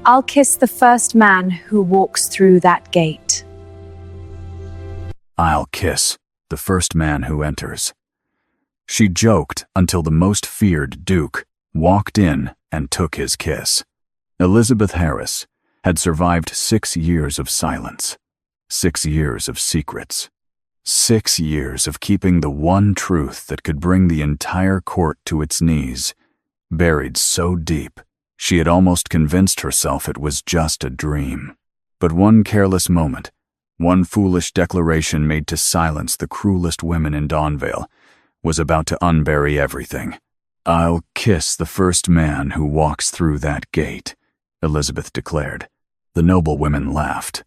I'll kiss the first man who walks through that gate. I'll kiss the first man who enters. She joked until the most feared Duke walked in and took his kiss. Elizabeth Harris had survived 6 years of silence, 6 years of secrets, 6 years of keeping the one truth that could bring the entire court to its knees, buried so deep she had almost convinced herself it was just a dream. But one careless moment, one foolish declaration made to silence the cruelest women in Dawnvale, was about to unbury everything. "I'll kiss the first man who walks through that gate," Elizabeth declared. The noble women laughed.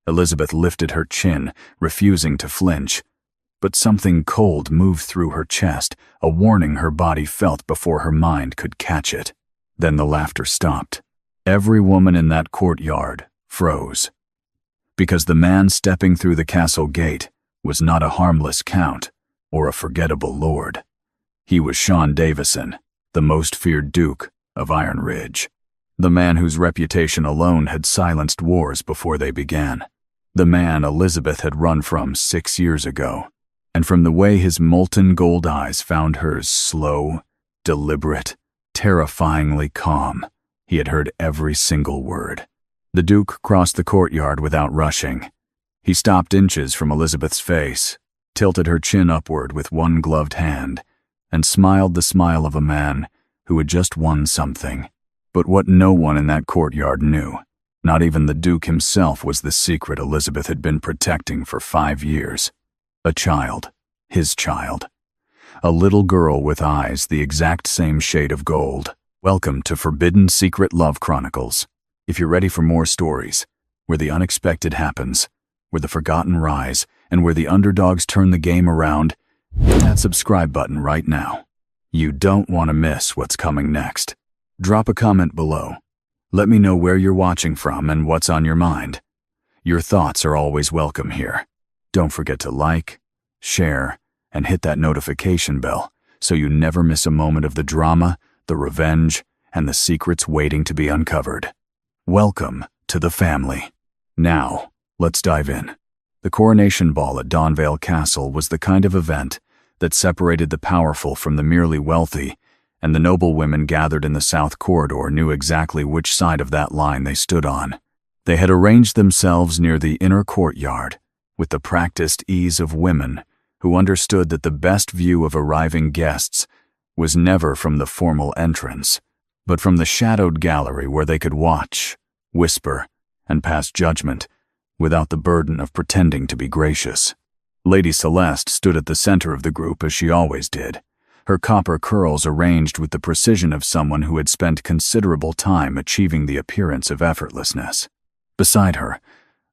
Elizabeth lifted her chin, refusing to flinch. But something cold moved through her chest, a warning her body felt before her mind could catch it. Then the laughter stopped. Every woman in that courtyard froze. Because the man stepping through the castle gate was not a harmless count or a forgettable lord. He was Sean Davison, the most feared Duke of Iron Ridge. The man whose reputation alone had silenced wars before they began. The man Elizabeth had run from 6 years ago. And from the way his molten gold eyes found hers slow, deliberate, terrifyingly calm, he had heard every single word. The Duke crossed the courtyard without rushing. He stopped inches from Elizabeth's face, tilted her chin upward with one gloved hand, and smiled the smile of a man who had just won something. But what no one in that courtyard knew, not even the Duke himself, was the secret Elizabeth had been protecting for 5 years. A child, his child. A little girl with eyes the exact same shade of gold. Welcome to Forbidden Secret Love Chronicles. If you're ready for more stories, where the unexpected happens, where the forgotten rise, and where the underdogs turn the game around, hit that subscribe button right now. You don't want to miss what's coming next. Drop a comment below. Let me know where you're watching from and what's on your mind. Your thoughts are always welcome here. Don't forget to like, share, and hit that notification bell so you never miss a moment of the drama, the revenge, and the secrets waiting to be uncovered. Welcome to the family. Now, let's dive in. The coronation ball at Dawnvale Castle was the kind of event that separated the powerful from the merely wealthy, and the noble women gathered in the South Corridor knew exactly which side of that line they stood on. They had arranged themselves near the inner courtyard, with the practiced ease of women who understood that the best view of arriving guests was never from the formal entrance, but from the shadowed gallery where they could watch, whisper, and pass judgment without the burden of pretending to be gracious. Lady Celeste stood at the center of the group as she always did, her copper curls arranged with the precision of someone who had spent considerable time achieving the appearance of effortlessness. Beside her,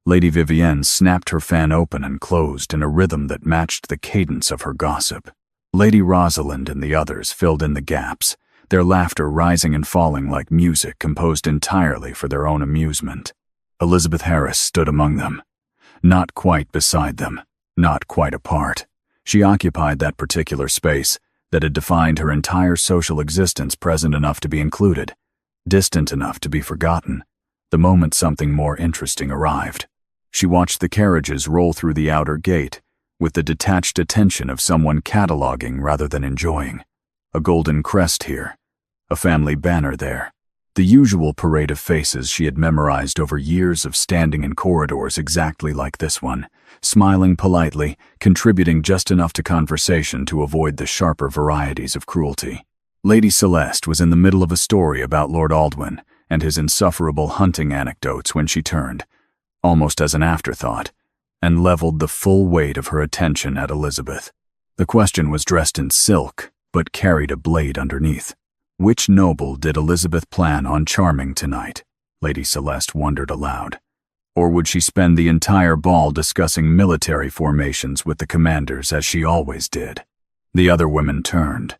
Lady Vivienne snapped her fan open and closed in a rhythm that matched the cadence of her gossip. Lady Rosalind and the others filled in the gaps, their laughter rising and falling like music composed entirely for their own amusement. Elizabeth Harris stood among them, not quite beside them, not quite apart. She occupied that particular space that had defined her entire social existence, present enough to be included, distant enough to be forgotten, the moment something more interesting arrived. She watched the carriages roll through the outer gate, with the detached attention of someone cataloging rather than enjoying. A golden crest here, a family banner there. The usual parade of faces she had memorized over years of standing in corridors exactly like this one, smiling politely, contributing just enough to conversation to avoid the sharper varieties of cruelty. Lady Celeste was in the middle of a story about Lord Aldwyn and his insufferable hunting anecdotes when she turned, almost as an afterthought, and leveled the full weight of her attention at Elizabeth. The question was dressed in silk, but carried a blade underneath. Which noble did Elizabeth plan on charming tonight? Lady Celeste wondered aloud. Or would she spend the entire ball discussing military formations with the commanders as she always did? The other women turned.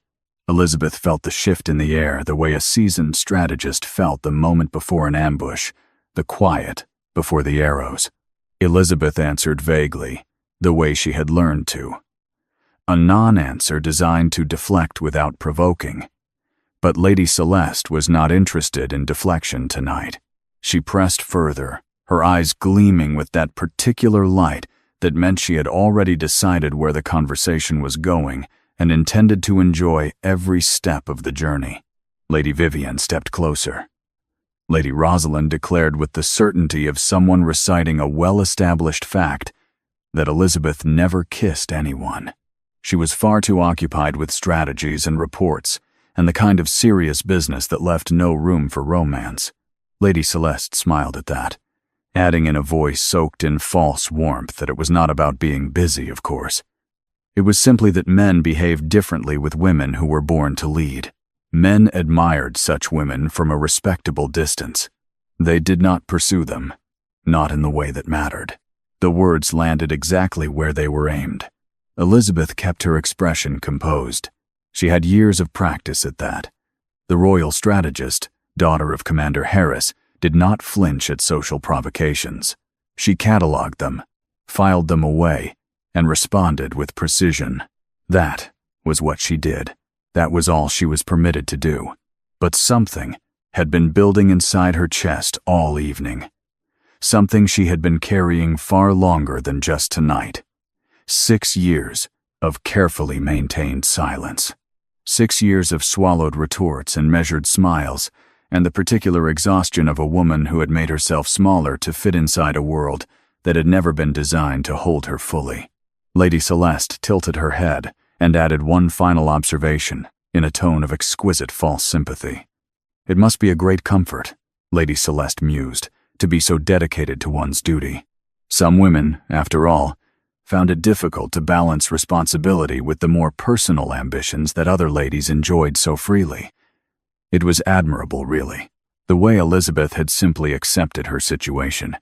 Elizabeth felt the shift in the air the way a seasoned strategist felt the moment before an ambush, the quiet before the arrows. Elizabeth answered vaguely, the way she had learned to. A non-answer designed to deflect without provoking. But Lady Celeste was not interested in deflection tonight. She pressed further, her eyes gleaming with that particular light that meant she had already decided where the conversation was going and intended to enjoy every step of the journey. Lady Vivian stepped closer. Lady Rosalind declared with the certainty of someone reciting a well-established fact that Elizabeth never kissed anyone. She was far too occupied with strategies and reports and the kind of serious business that left no room for romance. Lady Celeste smiled at that, adding in a voice soaked in false warmth that it was not about being busy, of course. It was simply that men behaved differently with women who were born to lead. Men admired such women from a respectable distance. They did not pursue them, not in the way that mattered. The words landed exactly where they were aimed. Elizabeth kept her expression composed. She had years of practice at that. The royal strategist, daughter of Commander Harris, did not flinch at social provocations. She catalogued them, filed them away, and responded with precision. That was what she did. That was all she was permitted to do. But something had been building inside her chest all evening. Something she had been carrying far longer than just tonight. 6 years of carefully maintained silence. 6 years of swallowed retorts and measured smiles, and the particular exhaustion of a woman who had made herself smaller to fit inside a world that had never been designed to hold her fully. Lady Celeste tilted her head and added one final observation in a tone of exquisite false sympathy. It must be a great comfort, Lady Celeste mused, to be so dedicated to one's duty. Some women, after all, found it difficult to balance responsibility with the more personal ambitions that other ladies enjoyed so freely. It was admirable, really, the way Elizabeth had simply accepted her situation.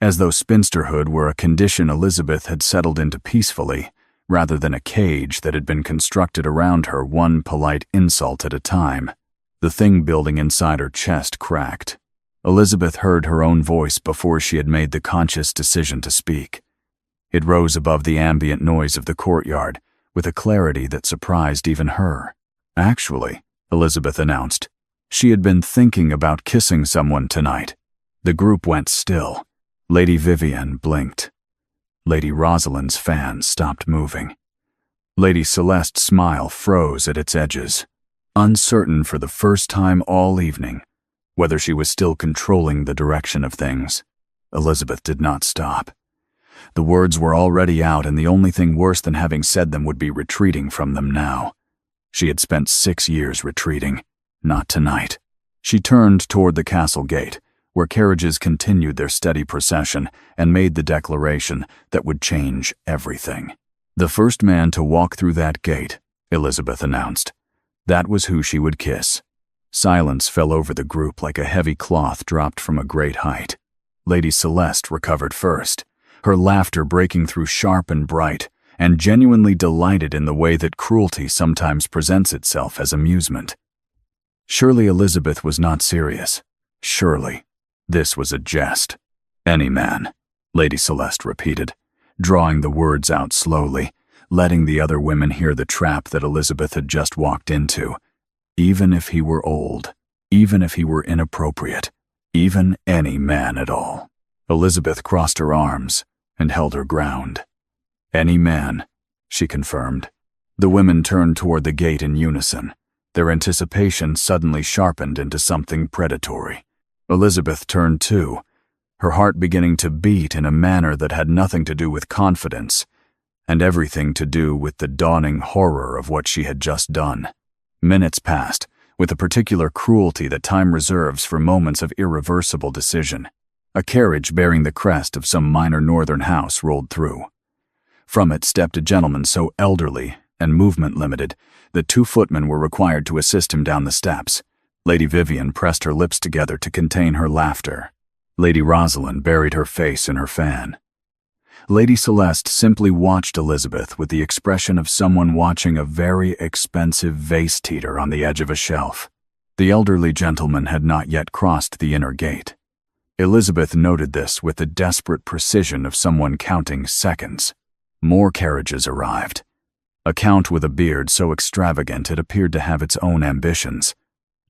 As though spinsterhood were a condition Elizabeth had settled into peacefully, rather than a cage that had been constructed around her one polite insult at a time. The thing building inside her chest cracked. Elizabeth heard her own voice before she had made the conscious decision to speak. It rose above the ambient noise of the courtyard with a clarity that surprised even her. Actually, Elizabeth announced, she had been thinking about kissing someone tonight. The group went still. Lady Vivian blinked. Lady Rosalind's fan stopped moving. Lady Celeste's smile froze at its edges, uncertain for the first time all evening whether she was still controlling the direction of things. Elizabeth did not stop. The words were already out, and the only thing worse than having said them would be retreating from them now. She had spent 6 years retreating, not tonight. She turned toward the castle gate, where carriages continued their steady procession, and made the declaration that would change everything. The first man to walk through that gate, Elizabeth announced. That was who she would kiss. Silence fell over the group like a heavy cloth dropped from a great height. Lady Celeste recovered first, her laughter breaking through sharp and bright, and genuinely delighted in the way that cruelty sometimes presents itself as amusement. Surely Elizabeth was not serious. Surely this was a jest. Any man, Lady Celeste repeated, drawing the words out slowly, letting the other women hear the trap that Elizabeth had just walked into. Even if he were old, even if he were inappropriate, even any man at all. Elizabeth crossed her arms and held her ground. Any man, she confirmed. The women turned toward the gate in unison, their anticipation suddenly sharpened into something predatory. Elizabeth turned too, her heart beginning to beat in a manner that had nothing to do with confidence, and everything to do with the dawning horror of what she had just done. Minutes passed, with a particular cruelty that time reserves for moments of irreversible decision. A carriage bearing the crest of some minor northern house rolled through. From it stepped a gentleman so elderly and movement-limited that 2 footmen were required to assist him down the steps. Lady Vivian pressed her lips together to contain her laughter. Lady Rosalind buried her face in her fan. Lady Celeste simply watched Elizabeth with the expression of someone watching a very expensive vase teeter on the edge of a shelf. The elderly gentleman had not yet crossed the inner gate. Elizabeth noted this with the desperate precision of someone counting seconds. More carriages arrived. A count with a beard so extravagant it appeared to have its own ambitions.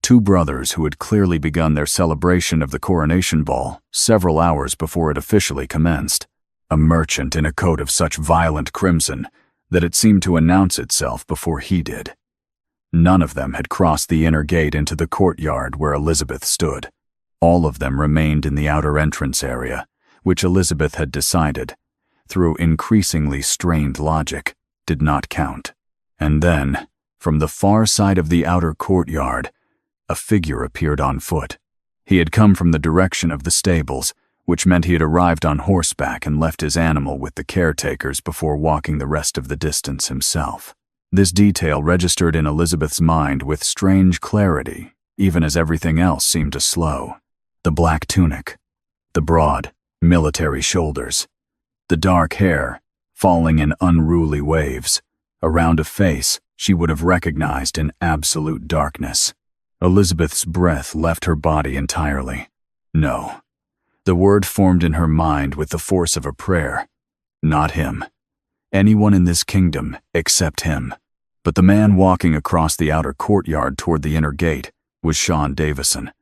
Two brothers who had clearly begun their celebration of the coronation ball several hours before it officially commenced. A merchant in a coat of such violent crimson that it seemed to announce itself before he did. None of them had crossed the inner gate into the courtyard where Elizabeth stood. All of them remained in the outer entrance area, which Elizabeth had decided, through increasingly strained logic, did not count. And then, from the far side of the outer courtyard, a figure appeared on foot. He had come from the direction of the stables, which meant he had arrived on horseback and left his animal with the caretakers before walking the rest of the distance himself. This detail registered in Elizabeth's mind with strange clarity, even as everything else seemed to slow. The black tunic, the broad, military shoulders, the dark hair falling in unruly waves, around a face she would have recognized in absolute darkness. Elizabeth's breath left her body entirely. No. The word formed in her mind with the force of a prayer. Not him. Anyone in this kingdom except him. But the man walking across the outer courtyard toward the inner gate was Sean Davison,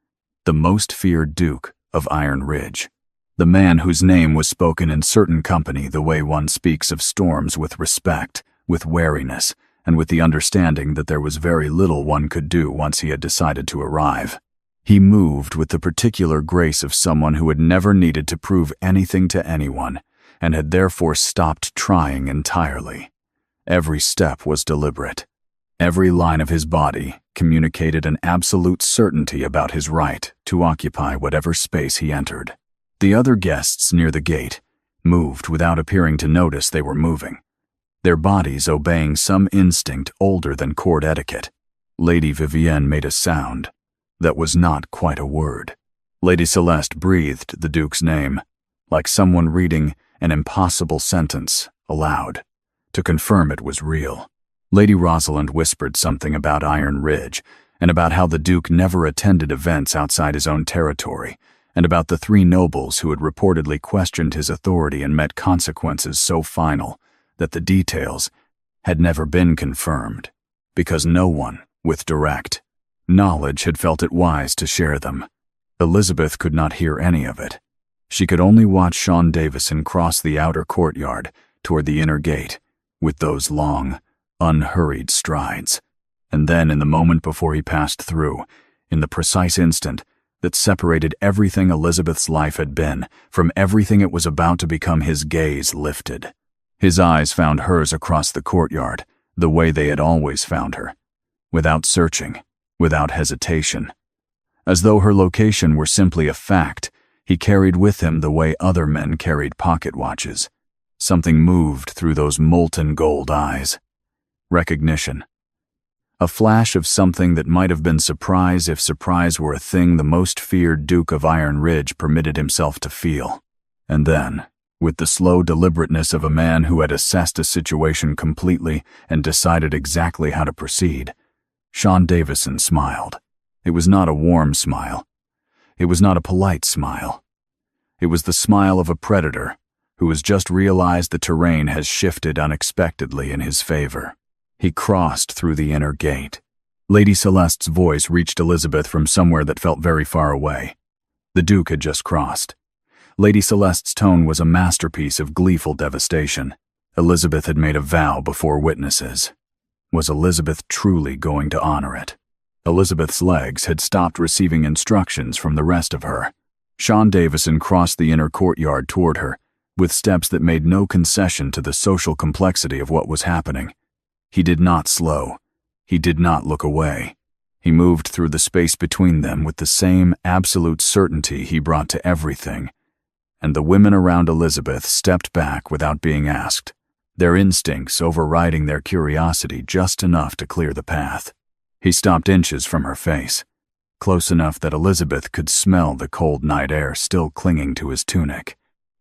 the most feared Duke of Iron Ridge. The man whose name was spoken in certain company the way one speaks of storms, with respect, with wariness, and with the understanding that there was very little one could do once he had decided to arrive. He moved with the particular grace of someone who had never needed to prove anything to anyone, and had therefore stopped trying entirely. Every step was deliberate. Every line of his body communicated an absolute certainty about his right to occupy whatever space he entered. The other guests near the gate moved without appearing to notice they were moving, their bodies obeying some instinct older than court etiquette. Lady Vivienne made a sound that was not quite a word. Lady Celeste breathed the Duke's name, like someone reading an impossible sentence aloud, to confirm it was real. Lady Rosalind whispered something about Iron Ridge, and about how the Duke never attended events outside his own territory, and about the three nobles who had reportedly questioned his authority and met consequences so final that the details had never been confirmed, because no one with direct knowledge had felt it wise to share them. Elizabeth could not hear any of it. She could only watch Sean Davison cross the outer courtyard toward the inner gate with those long, unhurried strides. And then, in the moment before he passed through, in the precise instant that separated everything Elizabeth's life had been from everything it was about to become, his gaze lifted. His eyes found hers across the courtyard, the way they had always found her, without searching, without hesitation. As though her location were simply a fact, he carried with him the way other men carried pocket watches. Something moved through those molten gold eyes. Recognition. A flash of something that might have been surprise if surprise were a thing the most feared Duke of Iron Ridge permitted himself to feel. And then, with the slow deliberateness of a man who had assessed a situation completely and decided exactly how to proceed, Sean Davison smiled. It was not a warm smile. It was not a polite smile. It was the smile of a predator who has just realized the terrain has shifted unexpectedly in his favor. He crossed through the inner gate. Lady Celeste's voice reached Elizabeth from somewhere that felt very far away. The Duke had just crossed. Lady Celeste's tone was a masterpiece of gleeful devastation. Elizabeth had made a vow before witnesses. Was Elizabeth truly going to honor it? Elizabeth's legs had stopped receiving instructions from the rest of her. Sean Davison crossed the inner courtyard toward her, with steps that made no concession to the social complexity of what was happening. He did not slow. He did not look away. He moved through the space between them with the same absolute certainty he brought to everything. And the women around Elizabeth stepped back without being asked, their instincts overriding their curiosity just enough to clear the path. He stopped inches from her face, close enough that Elizabeth could smell the cold night air still clinging to his tunic.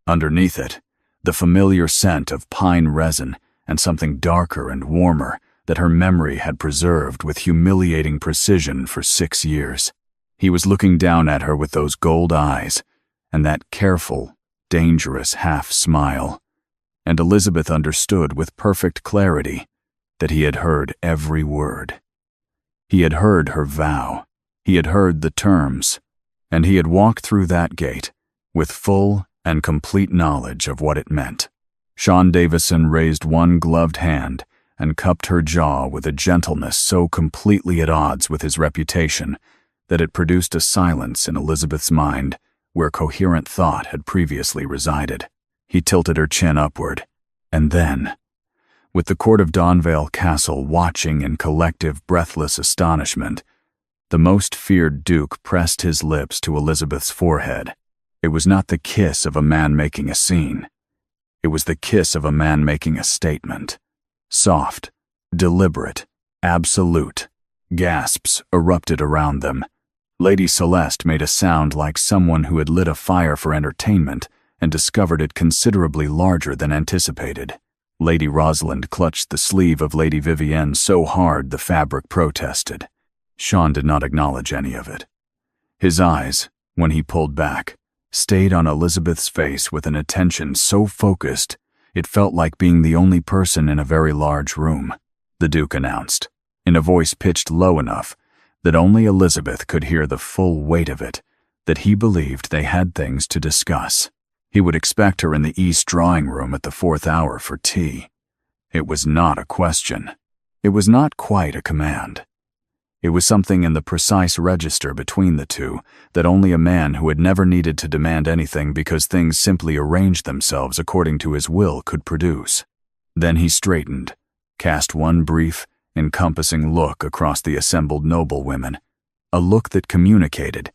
Underneath it, the familiar scent of pine resin and something darker and warmer that her memory had preserved with humiliating precision for 6 years. He was looking down at her with those gold eyes and that careful, dangerous half-smile, and Elizabeth understood with perfect clarity that he had heard every word. He had heard her vow, He had heard the terms, and he had walked through that gate with full and complete knowledge of what it meant. Sean Davison raised one gloved hand and cupped her jaw with a gentleness so completely at odds with his reputation that it produced a silence in Elizabeth's mind where coherent thought had previously resided. He tilted her chin upward, and then, with the court of Donvale Castle watching in collective, breathless astonishment, the most feared Duke pressed his lips to Elizabeth's forehead. It was not the kiss of a man making a scene. It was the kiss of a man making a statement. Soft, deliberate, absolute. Gasps erupted around them. Lady Celeste made a sound like someone who had lit a fire for entertainment and discovered it considerably larger than anticipated. Lady Rosalind clutched the sleeve of Lady Vivienne so hard the fabric protested. Sean did not acknowledge any of it. His eyes, when he pulled back, stayed on Elizabeth's face with an attention so focused it felt like being the only person in a very large room. The Duke announced, in a voice pitched low enough that only Elizabeth could hear the full weight of it, that he believed they had things to discuss. He would expect her in the East drawing room at the 4th hour for tea. It was not a question. It was not quite a command. It was something in the precise register between the two that only a man who had never needed to demand anything because things simply arranged themselves according to his will could produce. Then he straightened, cast one brief, encompassing look across the assembled noblewomen, a look that communicated,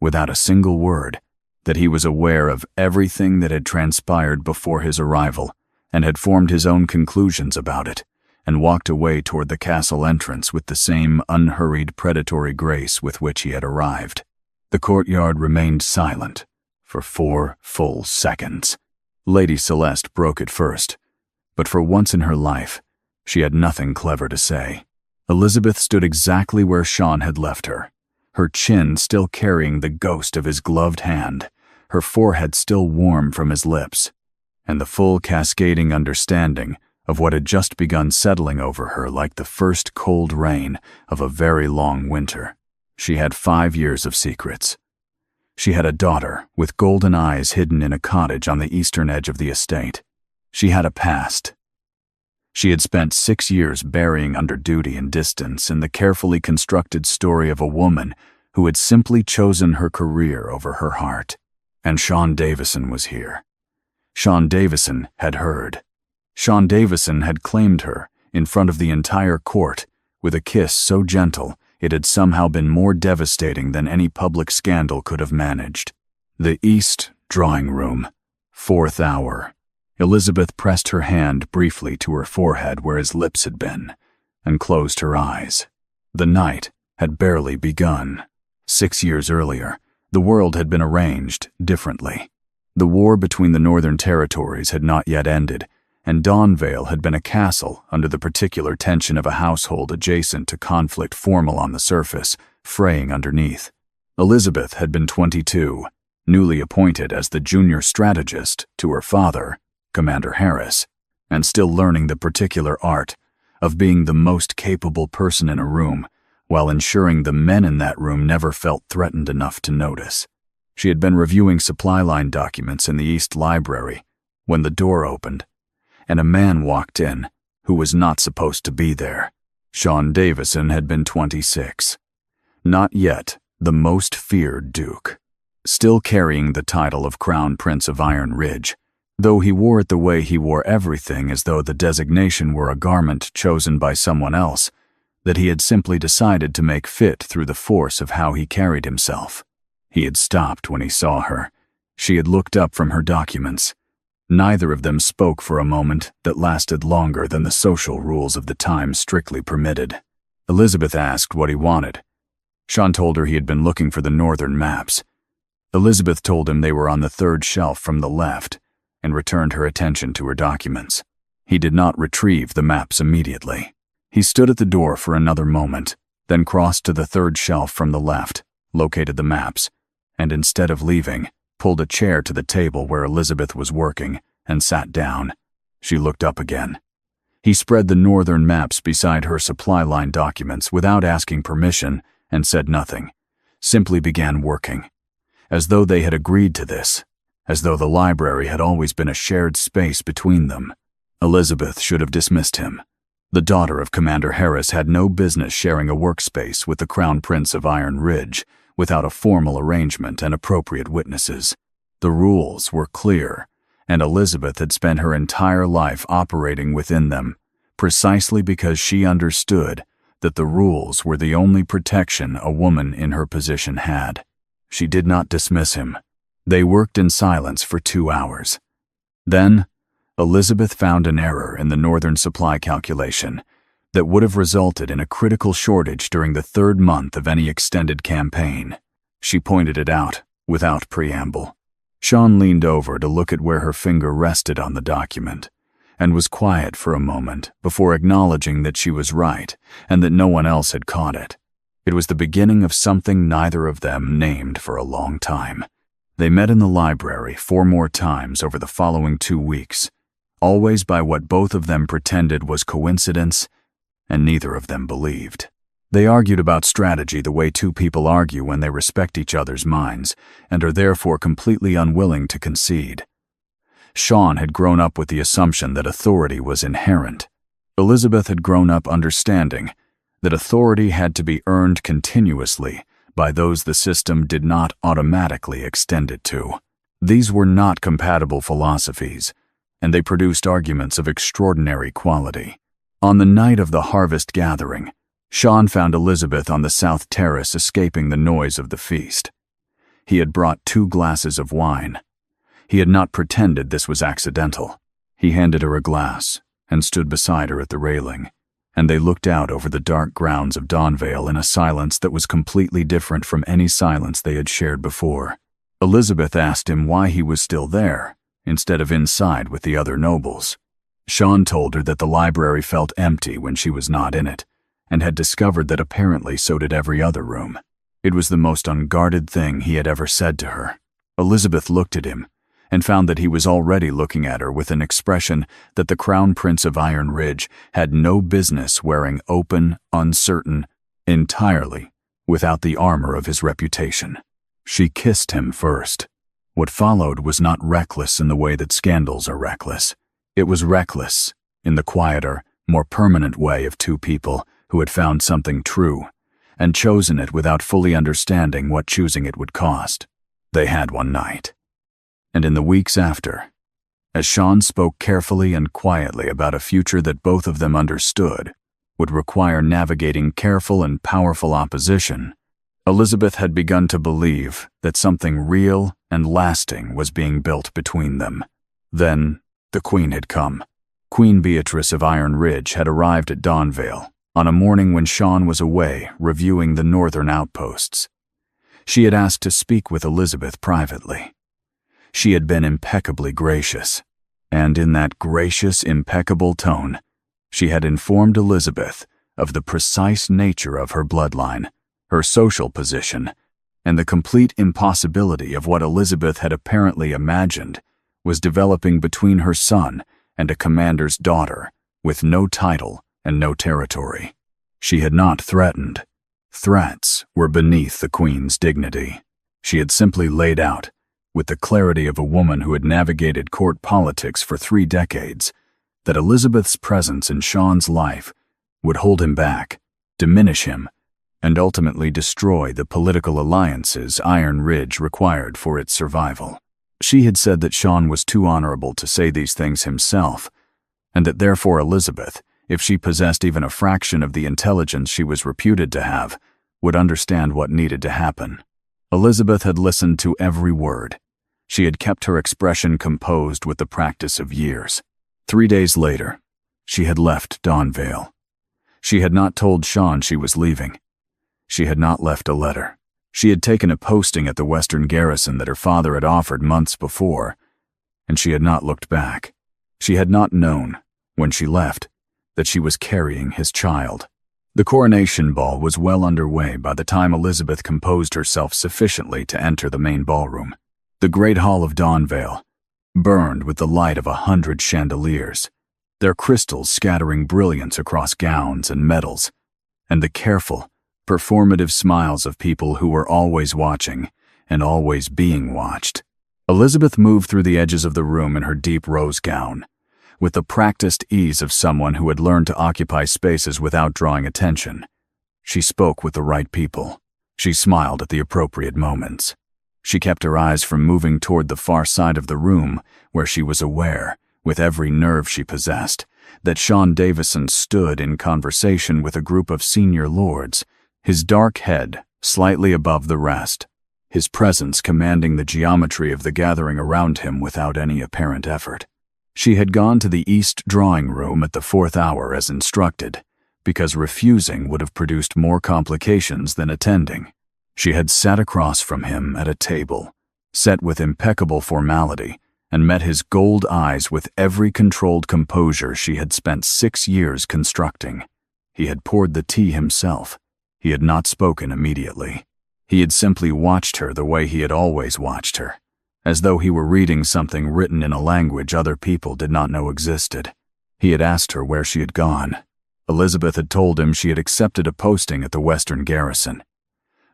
without a single word, that he was aware of everything that had transpired before his arrival and had formed his own conclusions about it, and walked away toward the castle entrance with the same unhurried, predatory grace with which he had arrived. The courtyard remained silent for 4 full seconds. Lady Celeste broke it first, but for once in her life, she had nothing clever to say. Elizabeth stood exactly where Sean had left her, her chin still carrying the ghost of his gloved hand, her forehead still warm from his lips, and the full cascading understanding of what had just begun settling over her like the first cold rain of a very long winter. She had 5 years of secrets. She had a daughter with golden eyes hidden in a cottage on the eastern edge of the estate. She had a past. She had spent 6 years burying under duty and distance in the carefully constructed story of a woman who had simply chosen her career over her heart. And Sean Davison was here. Sean Davison had heard. Sean Davison had claimed her in front of the entire court with a kiss so gentle it had somehow been more devastating than any public scandal could have managed. The East drawing room, 4th hour. Elizabeth pressed her hand briefly to her forehead where his lips had been, and closed her eyes. The night had barely begun. 6 years earlier, the world had been arranged differently. The war between the Northern Territories had not yet ended, and Donvale had been a castle under the particular tension of a household adjacent to conflict formal on the surface, fraying underneath. Elizabeth had been 22, newly appointed as the junior strategist to her father, Commander Harris, and still learning the particular art of being the most capable person in a room while ensuring the men in that room never felt threatened enough to notice. She had been reviewing supply line documents in the East Library when the door opened, and a man walked in who was not supposed to be there. Sean Davison had been 26. Not yet the most feared Duke. Still carrying the title of Crown Prince of Iron Ridge, though he wore it the way he wore everything as though the designation were a garment chosen by someone else, that he had simply decided to make fit through the force of how he carried himself. He had stopped when he saw her. She had looked up from her documents. Neither of them spoke for a moment that lasted longer than the social rules of the time strictly permitted. Elizabeth asked what he wanted. Sean told her he had been looking for the northern maps. Elizabeth told him they were on the 3rd shelf from the left, and returned her attention to her documents. He did not retrieve the maps immediately. He stood at the door for another moment, then crossed to the 3rd shelf from the left, located the maps, and instead of leaving, pulled a chair to the table where Elizabeth was working and sat down. She looked up again. He spread the northern maps beside her supply line documents without asking permission and said nothing, simply began working, as though they had agreed to this, as though the library had always been a shared space between them. Elizabeth should have dismissed him. The daughter of Commander Harris had no business sharing a workspace with the Crown Prince of Iron Ridge without a formal arrangement and appropriate witnesses. The rules were clear, and Elizabeth had spent her entire life operating within them, precisely because she understood that the rules were the only protection a woman in her position had. She did not dismiss him. They worked in silence for 2 hours. Then, Elizabeth found an error in the Northern supply calculation that would have resulted in a critical shortage during the 3rd month of any extended campaign. She pointed it out, without preamble. Sean leaned over to look at where her finger rested on the document, and was quiet for a moment before acknowledging that she was right and that no one else had caught it. It was the beginning of something neither of them named for a long time. They met in the library 4 more times over the following 2 weeks, always by what both of them pretended was coincidence, and neither of them believed. They argued about strategy the way 2 people argue when they respect each other's minds and are therefore completely unwilling to concede. Sean had grown up with the assumption that authority was inherent. Elizabeth had grown up understanding that authority had to be earned continuously by those the system did not automatically extend it to. These were not compatible philosophies, and they produced arguments of extraordinary quality. On the night of the harvest gathering, Sean found Elizabeth on the south terrace escaping the noise of the feast. He had brought 2 glasses of wine. He had not pretended this was accidental. He handed her a glass and stood beside her at the railing, and they looked out over the dark grounds of Dawnvale in a silence that was completely different from any silence they had shared before. Elizabeth asked him why he was still there, instead of inside with the other nobles. Sean told her that the library felt empty when she was not in it, and had discovered that apparently so did every other room. It was the most unguarded thing he had ever said to her. Elizabeth looked at him, and found that he was already looking at her with an expression that the Crown Prince of Iron Ridge had no business wearing open, uncertain, entirely without the armor of his reputation. She kissed him first. What followed was not reckless in the way that scandals are reckless. It was reckless in the quieter, more permanent way of 2 people who had found something true and chosen it without fully understanding what choosing it would cost. They had one night. And in the weeks after, as Sean spoke carefully and quietly about a future that both of them understood would require navigating careful and powerful opposition, Elizabeth had begun to believe that something real and lasting was being built between them. Then, the Queen had come. Queen Beatrice of Iron Ridge had arrived at Dawnvale on a morning when Sean was away reviewing the northern outposts. She had asked to speak with Elizabeth privately. She had been impeccably gracious, and in that gracious, impeccable tone, she had informed Elizabeth of the precise nature of her bloodline, her social position, and the complete impossibility of what Elizabeth had apparently imagined was developing between her son and a commander's daughter with no title and no territory. She had not threatened. Threats were beneath the Queen's dignity. She had simply laid out, with the clarity of a woman who had navigated court politics for 3 decades, that Elizabeth's presence in Sean's life would hold him back, diminish him, and ultimately destroy the political alliances Iron Ridge required for its survival. She had said that Sean was too honorable to say these things himself, and that therefore Elizabeth, if she possessed even a fraction of the intelligence she was reputed to have, would understand what needed to happen. Elizabeth had listened to every word. She had kept her expression composed with the practice of years. 3 days later, she had left Dawnvale. She had not told Sean she was leaving. She had not left a letter. She had taken a posting at the Western Garrison that her father had offered months before, and she had not looked back. She had not known, when she left, that she was carrying his child. The coronation ball was well underway by the time Elizabeth composed herself sufficiently to enter the main ballroom. The great hall of Dawnvale burned with the light of 100 chandeliers, their crystals scattering brilliance across gowns and medals, and the careful, performative smiles of people who were always watching and always being watched. Elizabeth moved through the edges of the room in her deep rose gown, with the practiced ease of someone who had learned to occupy spaces without drawing attention. She spoke with the right people. She smiled at the appropriate moments. She kept her eyes from moving toward the far side of the room, where she was aware, with every nerve she possessed, that Sean Davison stood in conversation with a group of senior lords, his dark head slightly above the rest, his presence commanding the geometry of the gathering around him without any apparent effort. She had gone to the east drawing room at the 4th hour as instructed, because refusing would have produced more complications than attending. She had sat across from him at a table, set with impeccable formality, and met his gold eyes with every controlled composure she had spent 6 years constructing. He had poured the tea himself. He had not spoken immediately. He had simply watched her the way he had always watched her, as though he were reading something written in a language other people did not know existed. He had asked her where she had gone. Elizabeth had told him she had accepted a posting at the Western Garrison,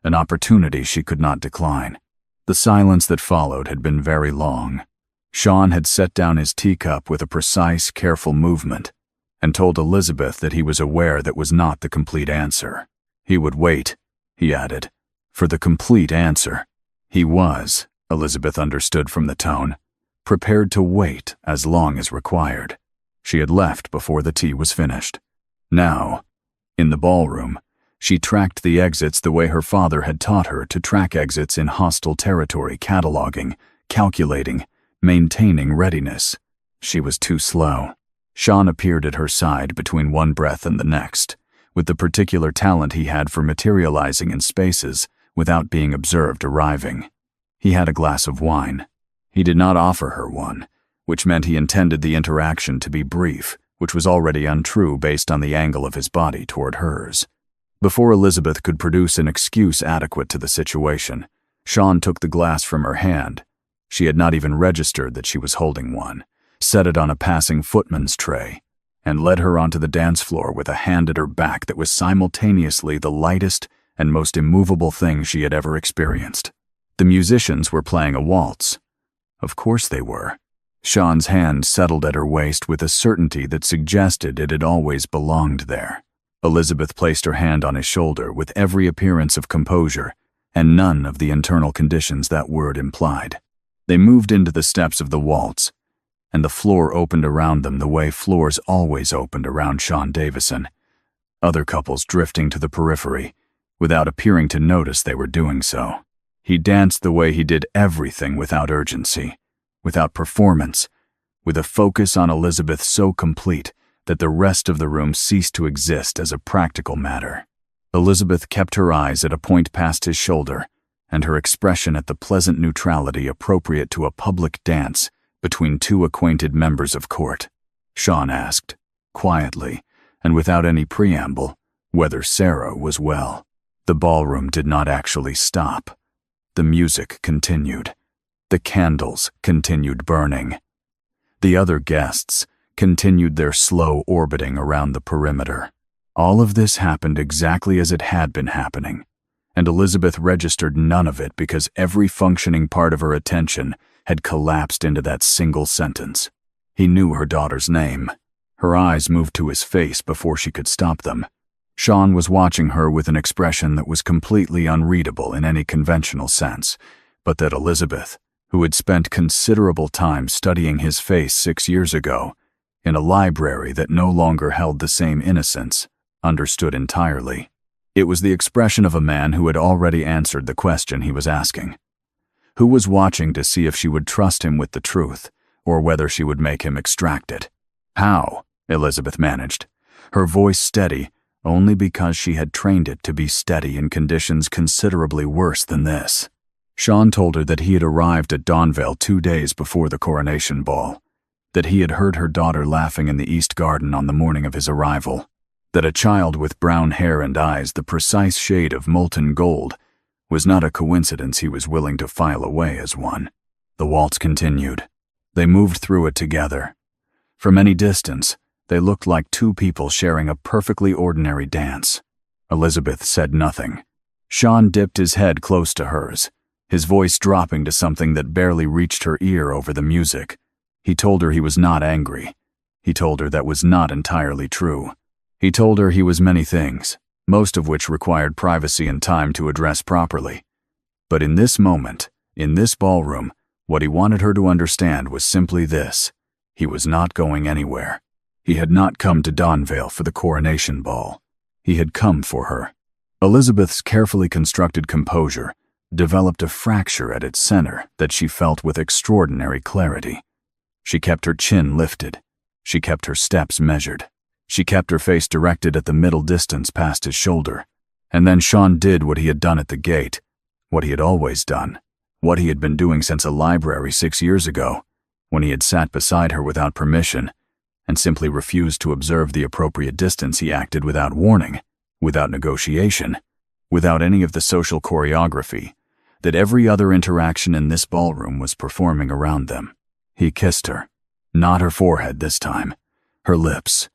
an opportunity she could not decline. The silence that followed had been very long. Sean had set down his teacup with a precise, careful movement, and told Elizabeth that he was aware that was not the complete answer. He would wait, he added, for the complete answer. He was, Elizabeth understood from the tone, prepared to wait as long as required. She had left before the tea was finished. Now, in the ballroom, she tracked the exits the way her father had taught her to track exits in hostile territory, cataloging, calculating, maintaining readiness. She was too slow. Sean appeared at her side between one breath and the next, with the particular talent he had for materializing in spaces without being observed arriving. He had a glass of wine. He did not offer her one, which meant he intended the interaction to be brief, which was already untrue based on the angle of his body toward hers. Before Elizabeth could produce an excuse adequate to the situation, Sean took the glass from her hand. She had not even registered that she was holding one, set it on a passing footman's tray, and led her onto the dance floor with a hand at her back that was simultaneously the lightest and most immovable thing she had ever experienced. The musicians were playing a waltz. Of course they were. Sean's hand settled at her waist with a certainty that suggested it had always belonged there. Elizabeth placed her hand on his shoulder with every appearance of composure and none of the internal conditions that word implied. They moved into the steps of the waltz, and the floor opened around them the way floors always opened around Sean Davison, other couples drifting to the periphery, without appearing to notice they were doing so. He danced the way he did everything without urgency, without performance, with a focus on Elizabeth so complete that the rest of the room ceased to exist as a practical matter. Elizabeth kept her eyes at a point past his shoulder, and her expression at the pleasant neutrality appropriate to a public dance between two acquainted members of court. Sean asked, quietly, and without any preamble, whether Sarah was well. The ballroom did not actually stop. The music continued. The candles continued burning. The other guests continued their slow orbiting around the perimeter. All of this happened exactly as it had been happening, and Elizabeth registered none of it because every functioning part of her attention had collapsed into that single sentence. He knew her daughter's name. Her eyes moved to his face before she could stop them. Sean was watching her with an expression that was completely unreadable in any conventional sense, but that Elizabeth, who had spent considerable time studying his face 6 years ago, in a library that no longer held the same innocence, understood entirely. It was the expression of a man who had already answered the question he was asking, who was watching to see if she would trust him with the truth, or whether she would make him extract it. How? Elizabeth managed, her voice steady only because she had trained it to be steady in conditions considerably worse than this. Sean told her that he had arrived at Dawnvale 2 days before the coronation ball, that he had heard her daughter laughing in the East Garden on the morning of his arrival, that a child with brown hair and eyes the precise shade of molten gold was not a coincidence he was willing to file away as one. The waltz continued. They moved through it together. From any distance, they looked like two people sharing a perfectly ordinary dance. Elizabeth said nothing. Sean dipped his head close to hers, his voice dropping to something that barely reached her ear over the music. He told her he was not angry. He told her that was not entirely true. He told her he was many things, most of which required privacy and time to address properly. But in this moment, in this ballroom, what he wanted her to understand was simply this: he was not going anywhere. He had not come to Donvale for the coronation ball. He had come for her. Elizabeth's carefully constructed composure developed a fracture at its center that she felt with extraordinary clarity. She kept her chin lifted. She kept her steps measured. She kept her face directed at the middle distance past his shoulder. And then Sean did what he had done at the gate, what he had always done, what he had been doing since a library 6 years ago, when he had sat beside her without permission and simply refused to observe the appropriate distance. He acted without warning, without negotiation, without any of the social choreography that every other interaction in this ballroom was performing around them. He kissed her, not her forehead this time, her lips,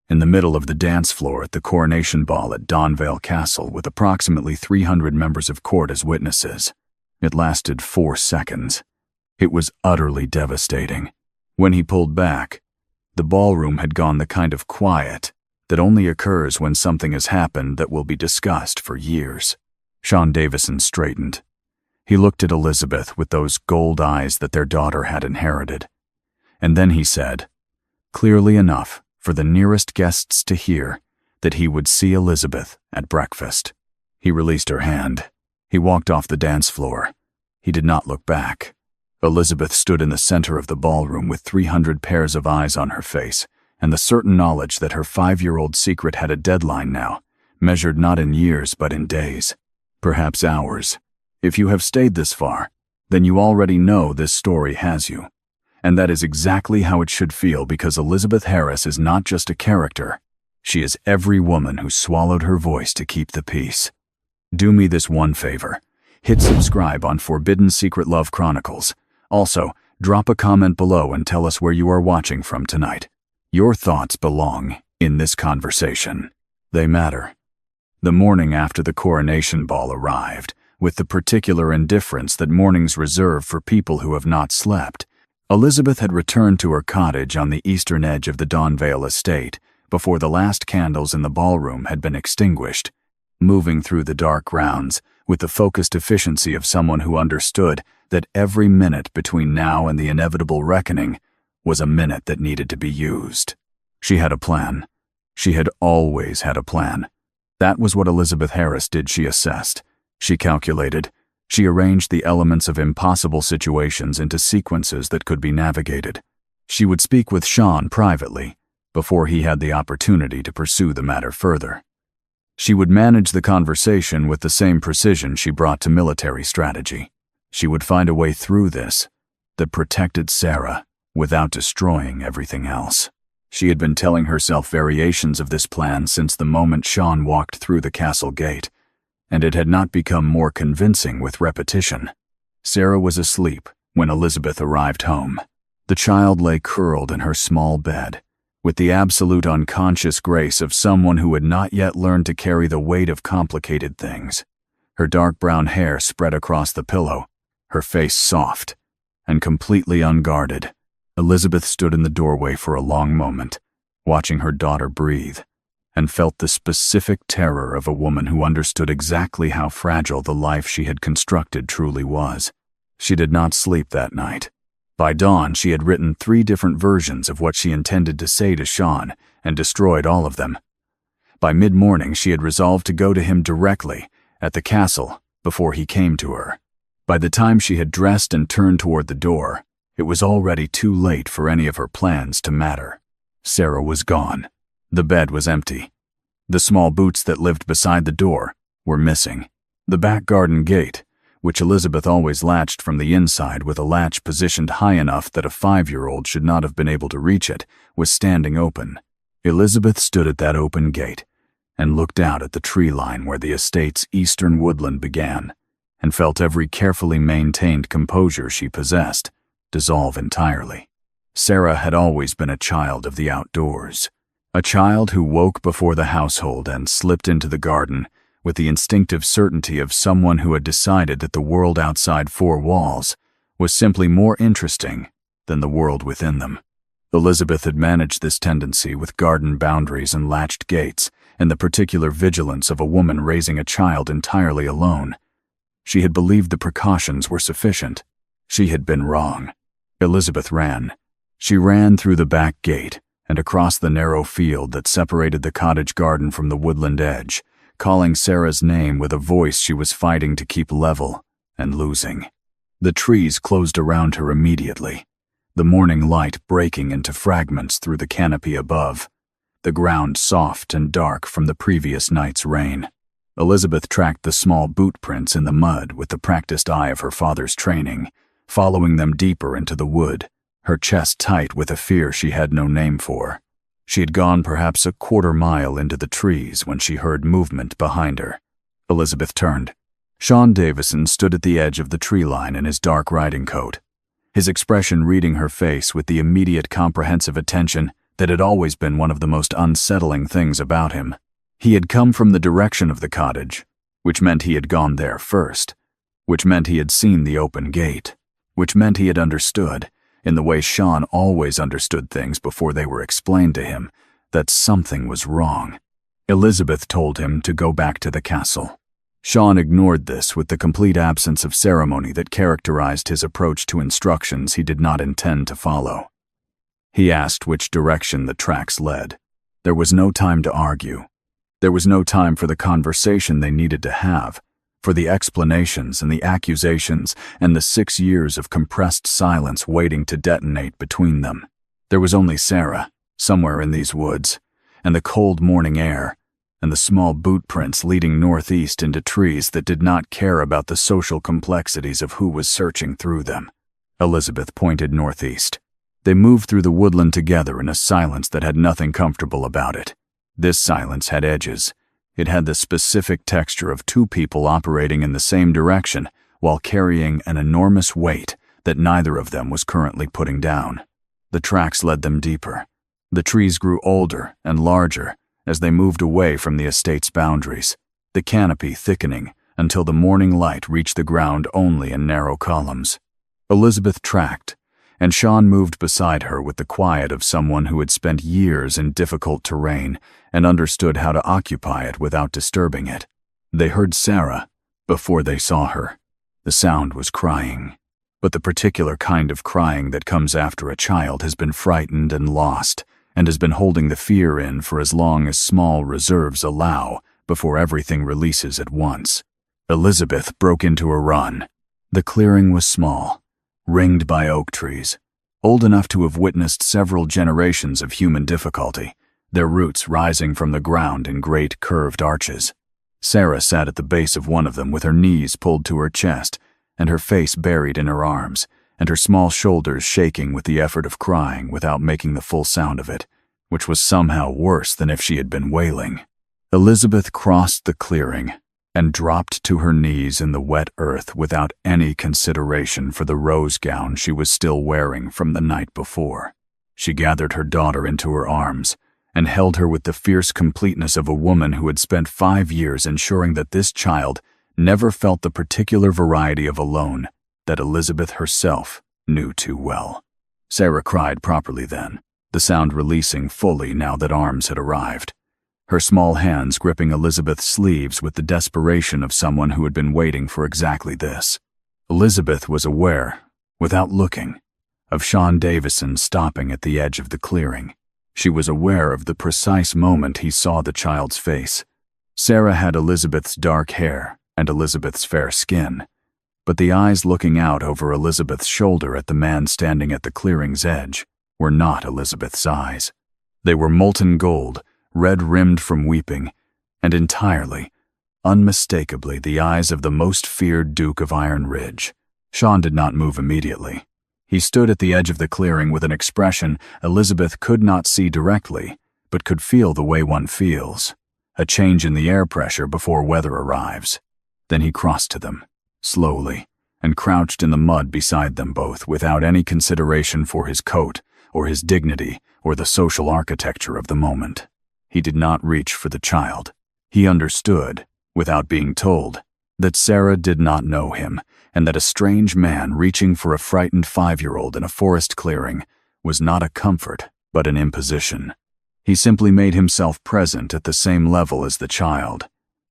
in the middle of the dance floor at the coronation ball at Donvale Castle with approximately 300 members of court as witnesses. It lasted 4 seconds. It was utterly devastating. When he pulled back, the ballroom had gone the kind of quiet that only occurs when something has happened that will be discussed for years. Sean Davison straightened. He looked at Elizabeth with those gold eyes that their daughter had inherited. And then he said, clearly enough for the nearest guests to hear, that he would see Elizabeth at breakfast. He released her hand. He walked off the dance floor. He did not look back. Elizabeth stood in the center of the ballroom with 300 pairs of eyes on her face, and the certain knowledge that her 5-year-old secret had a deadline now, measured not in years but in days, perhaps hours. If you have stayed this far, then you already know this story has you. And that is exactly how it should feel, because Elizabeth Harris is not just a character. She is every woman who swallowed her voice to keep the peace. Do me this one favor. Hit subscribe on Forbidden Secret Love Chronicles. Also, drop a comment below and tell us where you are watching from tonight. Your thoughts belong in this conversation. They matter. The morning after the coronation ball arrived, with the particular indifference that mornings reserve for people who have not slept, Elizabeth had returned to her cottage on the eastern edge of the Donvale estate before the last candles in the ballroom had been extinguished, moving through the dark grounds with the focused efficiency of someone who understood that every minute between now and the inevitable reckoning was a minute that needed to be used. She had a plan. She had always had a plan. That was what Elizabeth Harris did. She assessed. She calculated. She arranged the elements of impossible situations into sequences that could be navigated. She would speak with Sean privately before he had the opportunity to pursue the matter further. She would manage the conversation with the same precision she brought to military strategy. She would find a way through this that protected Sarah without destroying everything else. She had been telling herself variations of this plan since the moment Sean walked through the castle gate, and it had not become more convincing with repetition. Sarah was asleep when Elizabeth arrived home. The child lay curled in her small bed, with the absolute unconscious grace of someone who had not yet learned to carry the weight of complicated things. Her dark brown hair spread across the pillow, her face soft and completely unguarded. Elizabeth stood in the doorway for a long moment, watching her daughter breathe, and felt the specific terror of a woman who understood exactly how fragile the life she had constructed truly was. She did not sleep that night. By dawn, she had written 3 different versions of what she intended to say to Sean and destroyed all of them. By mid-morning, she had resolved to go to him directly at the castle before he came to her. By the time she had dressed and turned toward the door, it was already too late for any of her plans to matter. Sarah was gone. The bed was empty. The small boots that lived beside the door were missing. The back garden gate, which Elizabeth always latched from the inside with a latch positioned high enough that a 5-year-old should not have been able to reach it, was standing open. Elizabeth stood at that open gate and looked out at the tree line where the estate's eastern woodland began, and felt every carefully maintained composure she possessed dissolve entirely. Sarah had always been a child of the outdoors, A child who woke before the household and slipped into the garden with the instinctive certainty of someone who had decided that the world outside four walls was simply more interesting than the world within them. Elizabeth had managed this tendency with garden boundaries and latched gates and the particular vigilance of a woman raising a child entirely alone. She had believed the precautions were sufficient. She had been wrong. Elizabeth ran. She ran through the back gate and across the narrow field that separated the cottage garden from the woodland edge, calling Sarah's name with a voice she was fighting to keep level and losing. The trees closed around her immediately, the morning light breaking into fragments through the canopy above, the ground soft and dark from the previous night's rain. Elizabeth tracked the small boot prints in the mud with the practiced eye of her father's training, following them deeper into the wood, her chest tight with a fear she had no name for. She had gone perhaps a quarter-mile into the trees when she heard movement behind her. Elizabeth turned. Sean Davison stood at the edge of the tree line in his dark riding coat, his expression reading her face with the immediate comprehensive attention that had always been one of the most unsettling things about him. He had come from the direction of the cottage, which meant he had gone there first, which meant he had seen the open gate, which meant he had understood, in the way Sean always understood things before they were explained to him, that something was wrong. Elizabeth told him to go back to the castle. Sean ignored this with the complete absence of ceremony that characterized his approach to instructions he did not intend to follow. He asked which direction the tracks led. There was no time to argue. There was no time for the conversation they needed to have, for the explanations and the accusations and the 6 years of compressed silence waiting to detonate between them. There was only Sarah, somewhere in these woods, and the cold morning air, and the small boot prints leading northeast into trees that did not care about the social complexities of who was searching through them. Elizabeth pointed northeast. They moved through the woodland together in a silence that had nothing comfortable about it. This silence had edges. It had the specific texture of two people operating in the same direction while carrying an enormous weight that neither of them was currently putting down. The tracks led them deeper. The trees grew older and larger as they moved away from the estate's boundaries, the canopy thickening until the morning light reached the ground only in narrow columns. Elizabeth tracked, and Sean moved beside her with the quiet of someone who had spent years in difficult terrain and understood how to occupy it without disturbing it. They heard Sarah before they saw her. The sound was crying, but the particular kind of crying that comes after a child has been frightened and lost and has been holding the fear in for as long as small reserves allow before everything releases at once. Elizabeth broke into a run. The clearing was small, ringed by oak trees, old enough to have witnessed several generations of human difficulty, their roots rising from the ground in great curved arches. Sarah sat at the base of one of them with her knees pulled to her chest and her face buried in her arms, and her small shoulders shaking with the effort of crying without making the full sound of it, which was somehow worse than if she had been wailing. Elizabeth crossed the clearing and dropped to her knees in the wet earth without any consideration for the rose gown she was still wearing from the night before. She gathered her daughter into her arms and held her with the fierce completeness of a woman who had spent 5 years ensuring that this child never felt the particular variety of alone that Elizabeth herself knew too well. Sarah cried properly then, the sound releasing fully now that arms had arrived, her small hands gripping Elizabeth's sleeves with the desperation of someone who had been waiting for exactly this. Elizabeth was aware, without looking, of Sean Davison stopping at the edge of the clearing. She was aware of the precise moment he saw the child's face. Sarah had Elizabeth's dark hair and Elizabeth's fair skin, but the eyes looking out over Elizabeth's shoulder at the man standing at the clearing's edge were not Elizabeth's eyes. They were molten gold, red-rimmed from weeping, and entirely, unmistakably the eyes of the most feared Duke of Iron Ridge. Sean did not move immediately. He stood at the edge of the clearing with an expression Elizabeth could not see directly, but could feel the way one feels, a change in the air pressure before weather arrives. Then he crossed to them, slowly, and crouched in the mud beside them both without any consideration for his coat or his dignity or the social architecture of the moment. He did not reach for the child. He understood, without being told, that Sarah did not know him, and that a strange man reaching for a frightened 5-year-old in a forest clearing was not a comfort, but an imposition. He simply made himself present at the same level as the child,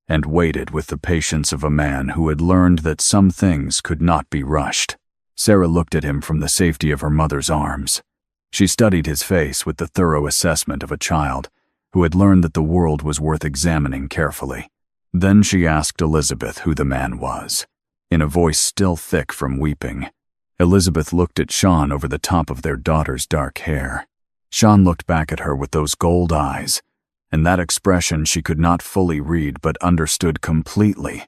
and waited with the patience of a man who had learned that some things could not be rushed. Sarah looked at him from the safety of her mother's arms. She studied his face with the thorough assessment of a child who had learned that the world was worth examining carefully. Then she asked Elizabeth who the man was, in a voice still thick from weeping. Elizabeth looked at Sean over the top of their daughter's dark hair. Sean looked back at her with those gold eyes, and that expression she could not fully read but understood completely.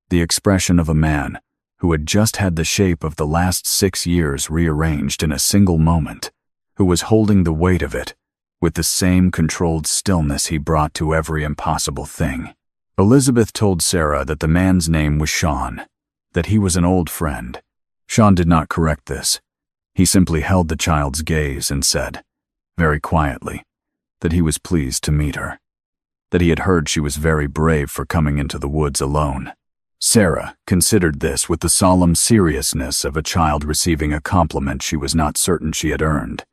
The expression of a man who had just had the shape of the last 6 years rearranged in a single moment, who was holding the weight of it with the same controlled stillness he brought to every impossible thing. Elizabeth told Sarah that the man's name was Sean, that he was an old friend. Sean did not correct this. He simply held the child's gaze and said, very quietly, that he was pleased to meet her, that he had heard she was very brave for coming into the woods alone. Sarah considered this with the solemn seriousness of a child receiving a compliment she was not certain she had earned.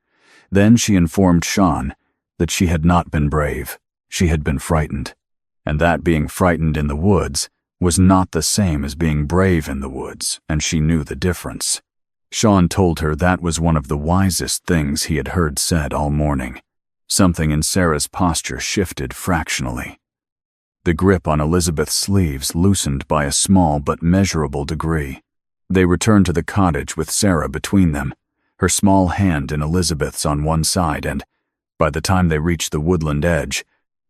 Then she informed Sean that she had not been brave, she had been frightened, and that being frightened in the woods was not the same as being brave in the woods, and she knew the difference. Sean told her that was one of the wisest things he had heard said all morning. Something in Sarah's posture shifted fractionally. The grip on Elizabeth's sleeves loosened by a small but measurable degree. They returned to the cottage with Sarah between them, her small hand in Elizabeth's on one side and, by the time they reached the woodland edge,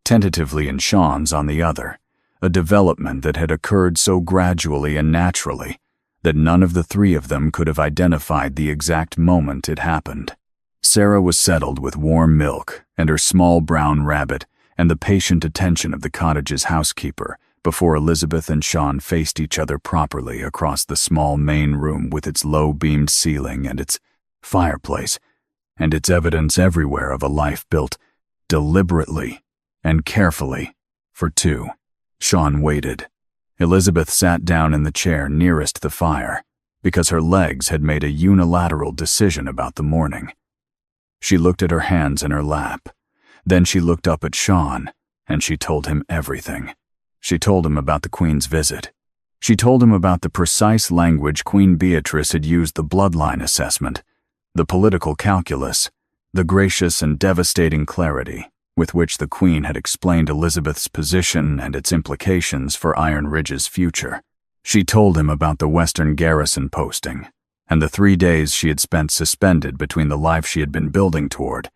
tentatively in Sean's on the other, a development that had occurred so gradually and naturally that none of the three of them could have identified the exact moment it happened. Sarah was settled with warm milk and her small brown rabbit and the patient attention of the cottage's housekeeper before Elizabeth and Sean faced each other properly across the small main room with its low-beamed ceiling and its fireplace, and its evidence everywhere of a life built deliberately and carefully for two. Sean waited. Elizabeth sat down in the chair nearest the fire because her legs had made a unilateral decision about the morning. She looked at her hands in her lap. Then she looked up at Sean, and she told him everything. She told him about the Queen's visit. She told him about the precise language Queen Beatrice had used, the bloodline assessment, the political calculus, the gracious and devastating clarity with which the Queen had explained Elizabeth's position and its implications for Iron Ridge's future. She told him about the Western garrison posting, and the 3 days she had spent suspended between the life she had been building toward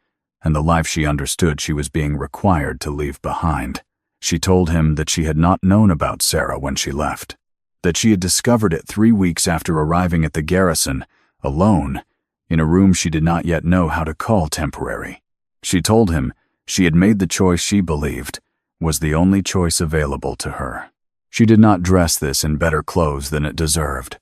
and the life she understood she was being required to leave behind. She told him that she had not known about Sarah when she left, that she had discovered it 3 weeks after arriving at the garrison, alone, in a room she did not yet know how to call temporary. She told him she had made the choice she believed was the only choice available to her. She did not dress this in better clothes than it deserved.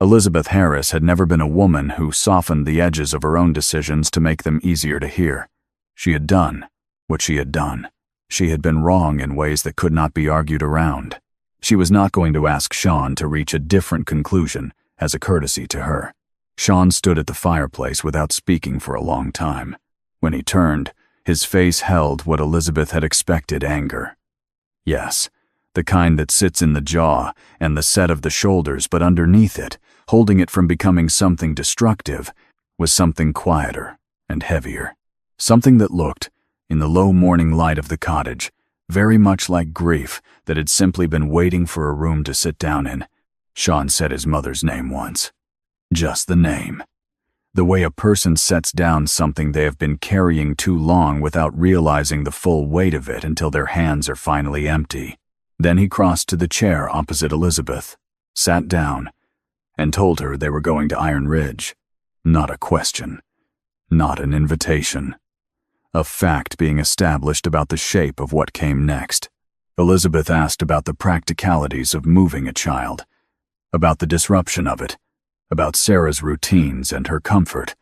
Elizabeth Harris had never been a woman who softened the edges of her own decisions to make them easier to hear. She had done what she had done. She had been wrong in ways that could not be argued around. She was not going to ask Sean to reach a different conclusion as a courtesy to her. Sean stood at the fireplace without speaking for a long time. When he turned, his face held what Elizabeth had expected: anger. Yes, the kind that sits in the jaw and the set of the shoulders, but underneath it, holding it from becoming something destructive, was something quieter and heavier. Something that looked, in the low morning light of the cottage, very much like grief that had simply been waiting for a room to sit down in. Sean said his mother's name once. Just the name. The way a person sets down something they have been carrying too long without realizing the full weight of it until their hands are finally empty. Then he crossed to the chair opposite Elizabeth, sat down, and told her they were going to Iron Ridge. Not a question. Not an invitation. A fact being established about the shape of what came next. Elizabeth asked about the practicalities of moving a child, about the disruption of it, about Sarah's routines and her comfort,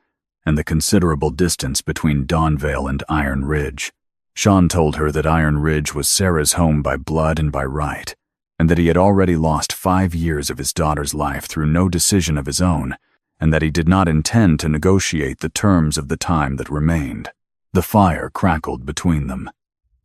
and the considerable distance between Dawnvale and Iron Ridge. Sean told her that Iron Ridge was Sarah's home by blood and by right, and that he had already lost 5 years of his daughter's life through no decision of his own, and that he did not intend to negotiate the terms of the time that remained. The fire crackled between them.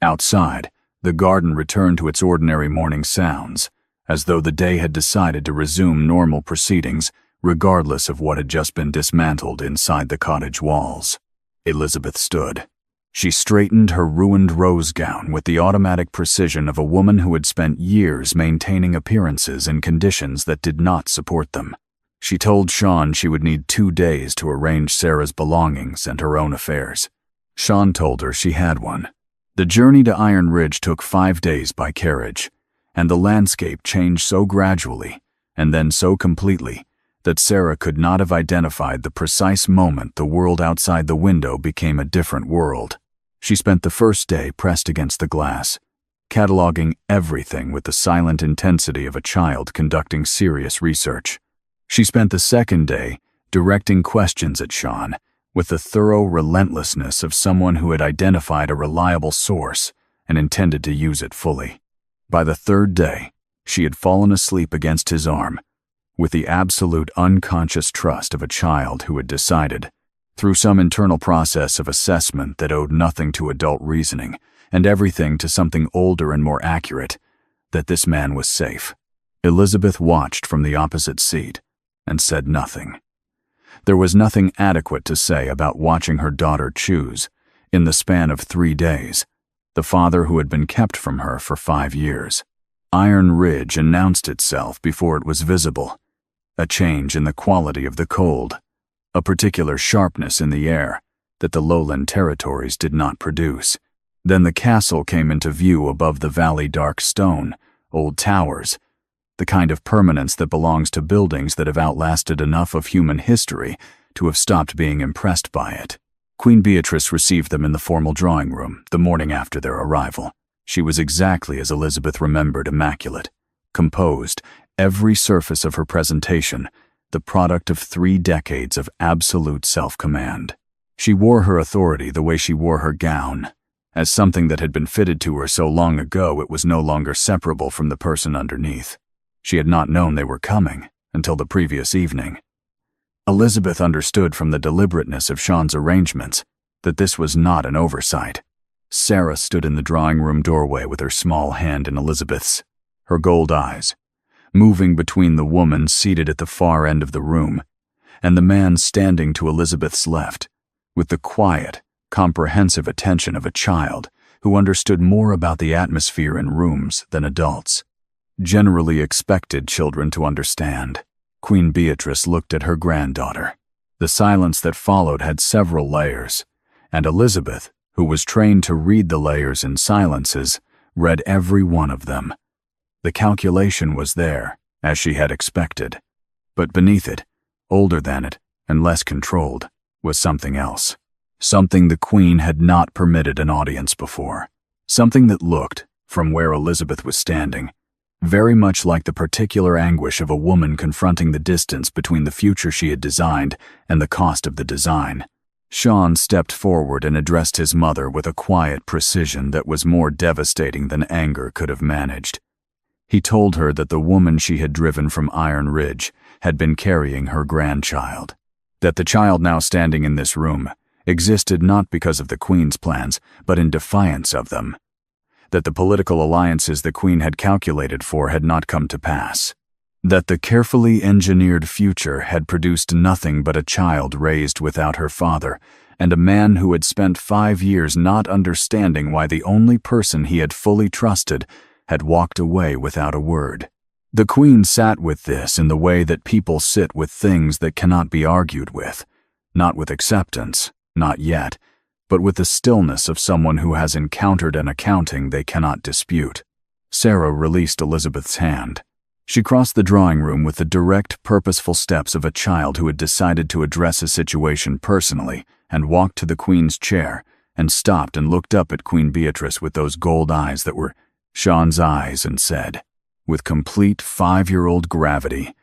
Outside, the garden returned to its ordinary morning sounds, as though the day had decided to resume normal proceedings, regardless of what had just been dismantled inside the cottage walls. Elizabeth stood. She straightened her ruined rose gown with the automatic precision of a woman who had spent years maintaining appearances in conditions that did not support them. She told Sean she would need 2 days to arrange Sarah's belongings and her own affairs. Sean told her she had one. The journey to Iron Ridge took 5 days by carriage, and the landscape changed so gradually, and then so completely, that Sarah could not have identified the precise moment the world outside the window became a different world. She spent the first day pressed against the glass, cataloging everything with the silent intensity of a child conducting serious research. She spent the second day directing questions at Sean with the thorough relentlessness of someone who had identified a reliable source and intended to use it fully. By the third day, she had fallen asleep against his arm, with the absolute unconscious trust of a child who had decided, through some internal process of assessment that owed nothing to adult reasoning and everything to something older and more accurate, that this man was safe. Elizabeth watched from the opposite seat and said nothing. There was nothing adequate to say about watching her daughter choose, in the span of 3 days, the father who had been kept from her for 5 years. Iron Ridge announced itself before it was visible, a change in the quality of the cold, a particular sharpness in the air that the lowland territories did not produce. Then the castle came into view above the valley, dark stone, old towers, the kind of permanence that belongs to buildings that have outlasted enough of human history to have stopped being impressed by it. Queen Beatrice received them in the formal drawing room the morning after their arrival. She was exactly as Elizabeth remembered, immaculate, composed, every surface of her presentation the product of 3 decades of absolute self-command. She wore her authority the way she wore her gown, as something that had been fitted to her so long ago it was no longer separable from the person underneath. She had not known they were coming until the previous evening. Elizabeth understood from the deliberateness of Sean's arrangements that this was not an oversight. Sarah stood in the drawing-room doorway with her small hand in Elizabeth's, her gold eyes, moving between the woman seated at the far end of the room and the man standing to Elizabeth's left, with the quiet, comprehensive attention of a child who understood more about the atmosphere in rooms than adults generally expected children to understand. Queen Beatrice looked at her granddaughter. The silence that followed had several layers, and Elizabeth, who was trained to read the layers in silences, read every one of them. The calculation was there, as she had expected. But beneath it, older than it, and less controlled, was something else. Something the Queen had not permitted an audience before. Something that looked, from where Elizabeth was standing, very much like the particular anguish of a woman confronting the distance between the future she had designed and the cost of the design. Sean stepped forward and addressed his mother with a quiet precision that was more devastating than anger could have managed. He told her that the woman she had driven from Iron Ridge had been carrying her grandchild, that the child now standing in this room existed not because of the Queen's plans, but in defiance of them, that the political alliances the Queen had calculated for had not come to pass, that the carefully engineered future had produced nothing but a child raised without her father, and a man who had spent 5 years not understanding why the only person he had fully trusted had walked away without a word. The Queen sat with this in the way that people sit with things that cannot be argued with, not with acceptance, not yet, but with the stillness of someone who has encountered an accounting they cannot dispute. Sarah released Elizabeth's hand. She crossed the drawing room with the direct, purposeful steps of a child who had decided to address a situation personally, and walked to the Queen's chair, and stopped and looked up at Queen Beatrice with those gold eyes that were Sean's eyes, and said, with complete 5-year-old gravity,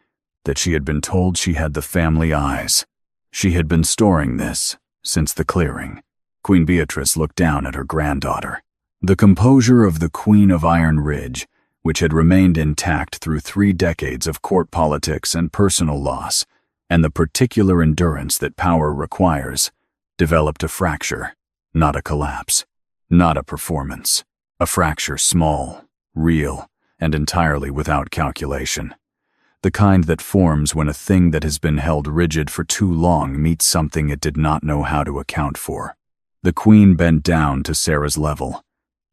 that she had been told she had the family eyes. She had been storing this since the clearing. Queen Beatrice looked down at her granddaughter. The composure of the Queen of Iron Ridge, which had remained intact through 3 decades of court politics and personal loss, and the particular endurance that power requires, developed a fracture, not a collapse, not a performance. A fracture small, real, and entirely without calculation. The kind that forms when a thing that has been held rigid for too long meets something it did not know how to account for. The Queen bent down to Sarah's level.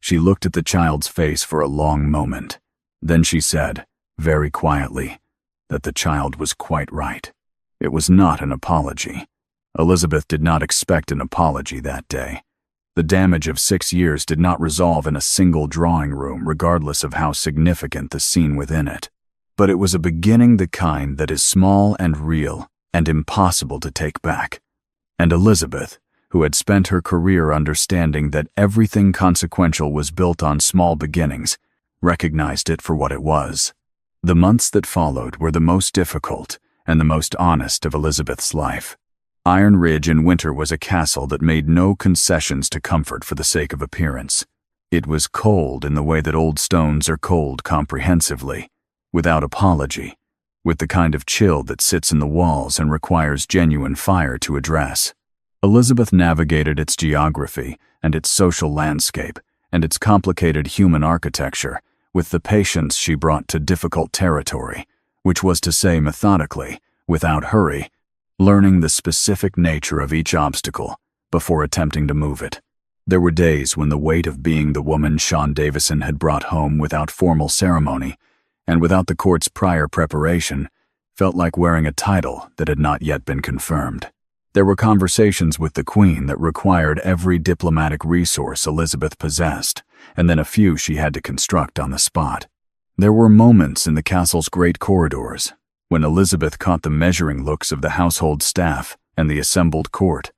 She looked at the child's face for a long moment. Then she said, very quietly, that the child was quite right. It was not an apology. Elizabeth did not expect an apology that day. The damage of 6 years did not resolve in a single drawing room, regardless of how significant the scene within it. But it was a beginning, the kind that is small and real and impossible to take back. And Elizabeth, who had spent her career understanding that everything consequential was built on small beginnings, recognized it for what it was. The months that followed were the most difficult and the most honest of Elizabeth's life. Iron Ridge in winter was a castle that made no concessions to comfort for the sake of appearance. It was cold in the way that old stones are cold comprehensively, without apology, with the kind of chill that sits in the walls and requires genuine fire to address. Elizabeth navigated its geography and its social landscape and its complicated human architecture with the patience she brought to difficult territory, which was to say methodically, without hurry, learning the specific nature of each obstacle before attempting to move it. There were days when the weight of being the woman Sean Davison had brought home without formal ceremony and without the court's prior preparation felt like wearing a title that had not yet been confirmed. There were conversations with the Queen that required every diplomatic resource Elizabeth possessed, and then a few she had to construct on the spot. There were moments in the castle's great corridors when Elizabeth caught the measuring looks of the household staff and the assembled court,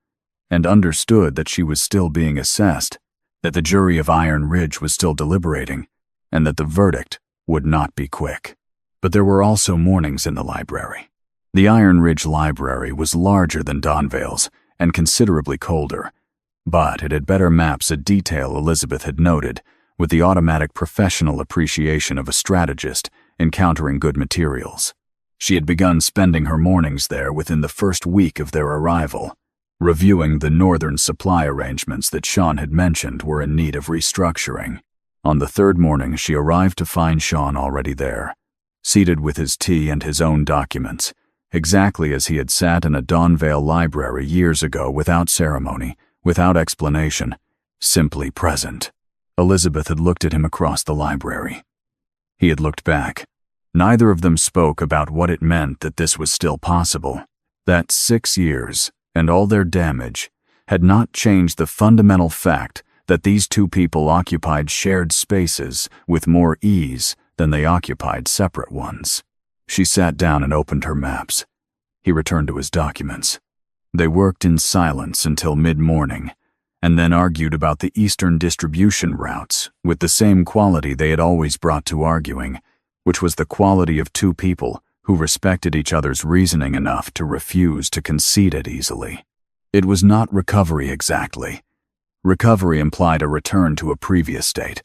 and understood that she was still being assessed, that the jury of Iron Ridge was still deliberating, and that the verdict would not be quick. But there were also mornings in the library. The Iron Ridge Library was larger than Donvale's and considerably colder, but it had better maps, a detail Elizabeth had noted, with the automatic professional appreciation of a strategist encountering good materials. She had begun spending her mornings there within the first week of their arrival, reviewing the northern supply arrangements that Sean had mentioned were in need of restructuring. On the 3rd morning, she arrived to find Sean already there, seated with his tea and his own documents, exactly as he had sat in a Donvale library years ago, without ceremony, without explanation, simply present. Elizabeth had looked at him across the library. He had looked back. Neither of them spoke about what it meant that this was still possible, that 6 years and all their damage had not changed the fundamental fact that these two people occupied shared spaces with more ease than they occupied separate ones. She sat down and opened her maps. He returned to his documents. They worked in silence until mid-morning, and then argued about the eastern distribution routes with the same quality they had always brought to arguing, which was the quality of two people who respected each other's reasoning enough to refuse to concede it easily. It was not recovery exactly. Recovery implied a return to a previous state,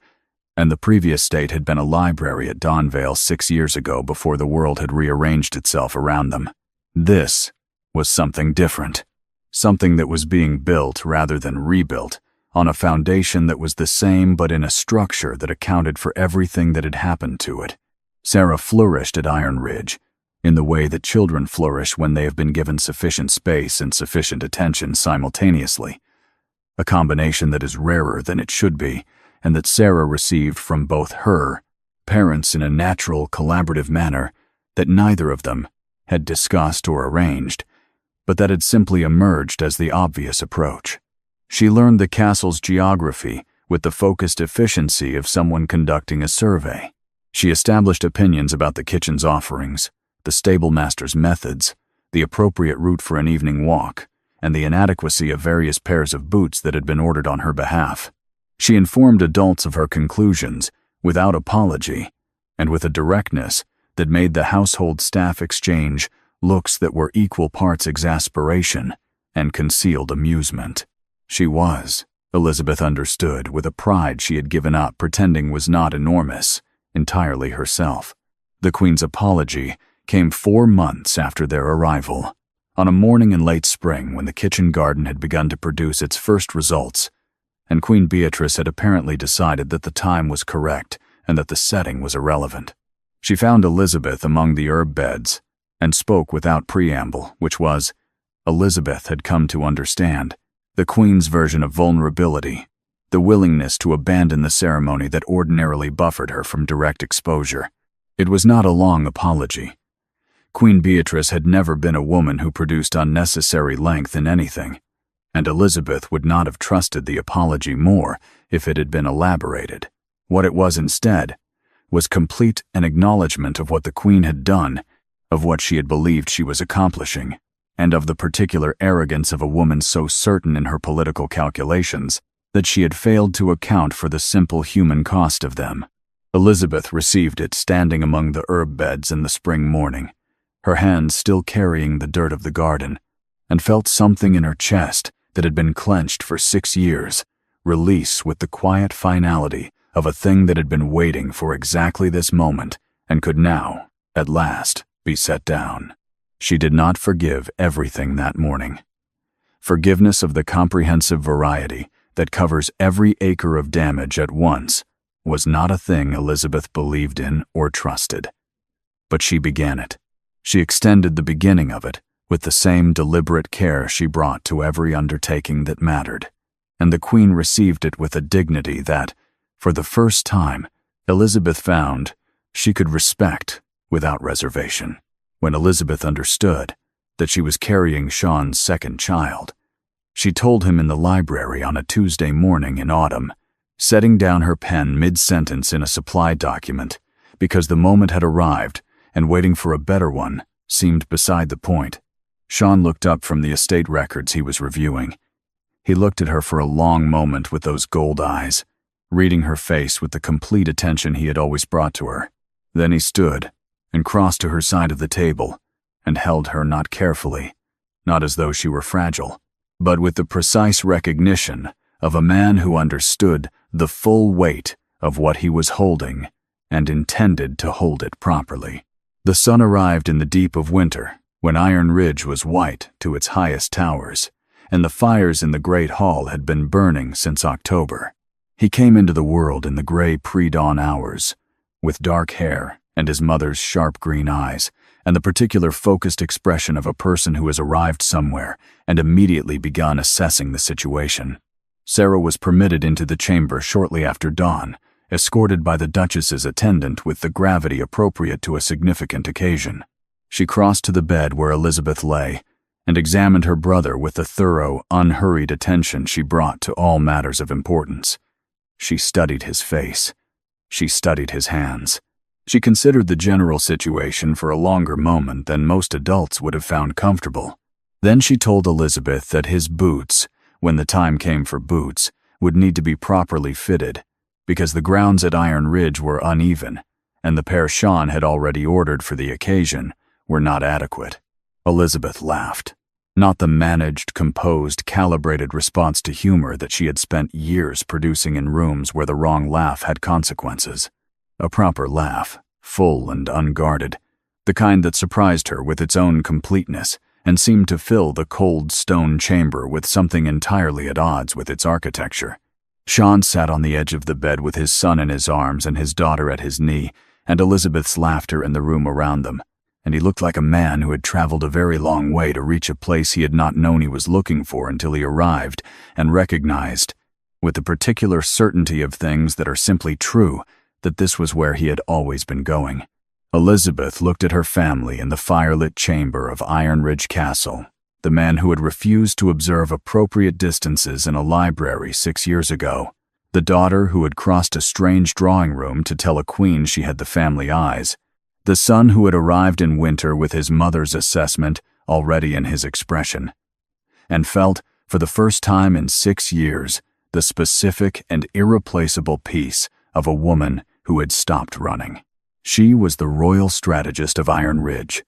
and the previous state had been a library at Donvale 6 years ago before the world had rearranged itself around them. This was something different, something that was being built rather than rebuilt, on a foundation that was the same but in a structure that accounted for everything that had happened to it. Sarah flourished at Iron Ridge, in the way that children flourish when they have been given sufficient space and sufficient attention simultaneously, a combination that is rarer than it should be, and that Sarah received from both her parents in a natural, collaborative manner that neither of them had discussed or arranged, but that had simply emerged as the obvious approach. She learned the castle's geography with the focused efficiency of someone conducting a survey. She established opinions about the kitchen's offerings, the stablemaster's methods, the appropriate route for an evening walk, and the inadequacy of various pairs of boots that had been ordered on her behalf. She informed adults of her conclusions without apology and with a directness that made the household staff exchange looks that were equal parts exasperation and concealed amusement. She was, Elizabeth understood, with a pride she had given up pretending was not enormous, entirely herself. The Queen's apology came 4 months after their arrival, on a morning in late spring when the kitchen garden had begun to produce its first results, and Queen Beatrice had apparently decided that the time was correct and that the setting was irrelevant. She found Elizabeth among the herb beds and spoke without preamble, which was, Elizabeth had come to understand, the Queen's version of vulnerability, the willingness to abandon the ceremony that ordinarily buffered her from direct exposure. It was not a long apology. Queen Beatrice had never been a woman who produced unnecessary length in anything, and Elizabeth would not have trusted the apology more if it had been elaborated. What it was instead was complete an acknowledgement of what the Queen had done, of what she had believed she was accomplishing, and of the particular arrogance of a woman so certain in her political calculations that she had failed to account for the simple human cost of them. Elizabeth received it standing among the herb beds in the spring morning, her hands still carrying the dirt of the garden, and felt something in her chest that had been clenched for 6 years release with the quiet finality of a thing that had been waiting for exactly this moment and could now, at last, be set down. She did not forgive everything that morning. Forgiveness of the comprehensive variety that covers every acre of damage at once was not a thing Elizabeth believed in or trusted. But she began it. She extended the beginning of it with the same deliberate care she brought to every undertaking that mattered, and the Queen received it with a dignity that, for the first time, Elizabeth found she could respect without reservation. When Elizabeth understood that she was carrying Sean's second child, she told him in the library on a Tuesday morning in autumn, setting down her pen mid-sentence in a supply document because the moment had arrived and waiting for a better one seemed beside the point. Sean looked up from the estate records he was reviewing. He looked at her for a long moment with those gold eyes, reading her face with the complete attention he had always brought to her. Then he stood and crossed to her side of the table and held her not carefully, not as though she were fragile, but with the precise recognition of a man who understood the full weight of what he was holding and intended to hold it properly. The sun arrived in the deep of winter, when Iron Ridge was white to its highest towers, and the fires in the great hall had been burning since October. He came into the world in the gray pre-dawn hours, with dark hair and his mother's sharp green eyes, and the particular focused expression of a person who has arrived somewhere and immediately begun assessing the situation. Sarah was permitted into the chamber shortly after dawn, escorted by the Duchess's attendant with the gravity appropriate to a significant occasion. She crossed to the bed where Elizabeth lay and examined her brother with the thorough, unhurried attention she brought to all matters of importance. She studied his face. She studied his hands. She considered the general situation for a longer moment than most adults would have found comfortable. Then she told Elizabeth that his boots, when the time came for boots, would need to be properly fitted, because the grounds at Iron Ridge were uneven, and the pair Sean had already ordered for the occasion were not adequate. Elizabeth laughed. Not the managed, composed, calibrated response to humor that she had spent years producing in rooms where the wrong laugh had consequences. A proper laugh, full and unguarded, the kind that surprised her with its own completeness and seemed to fill the cold stone chamber with something entirely at odds with its architecture. Sean sat on the edge of the bed with his son in his arms and his daughter at his knee, and Elizabeth's laughter in the room around them, and he looked like a man who had traveled a very long way to reach a place he had not known he was looking for until he arrived and recognized, with the particular certainty of things that are simply true, that this was where he had always been going. Elizabeth looked at her family in the firelit chamber of Iron Ridge Castle, the man who had refused to observe appropriate distances in a library 6 years ago, the daughter who had crossed a strange drawing room to tell a queen she had the family eyes, the son who had arrived in winter with his mother's assessment already in his expression, and felt, for the first time in 6 years, the specific and irreplaceable peace of a woman who had stopped running. She was the royal strategist of Iron Ridge,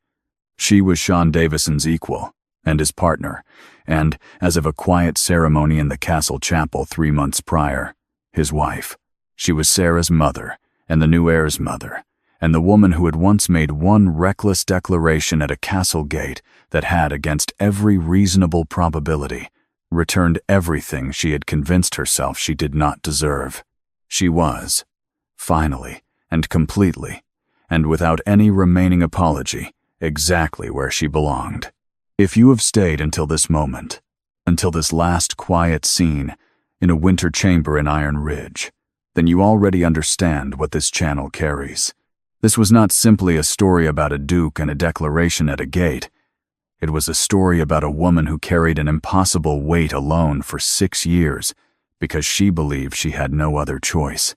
She was Sean Davison's equal and his partner, and, as of a quiet ceremony in the castle chapel 3 months prior, his wife. She was Sarah's mother, and the new heir's mother, and the woman who had once made one reckless declaration at a castle gate that had, against every reasonable probability, returned everything she had convinced herself she did not deserve. She was, finally and completely, and without any remaining apology, exactly where she belonged. If you have stayed until this moment, until this last quiet scene in a winter chamber in Iron Ridge, then you already understand what this channel carries. This was not simply a story about a duke and a declaration at a gate. It was a story about a woman who carried an impossible weight alone for 6 years because she believed she had no other choice.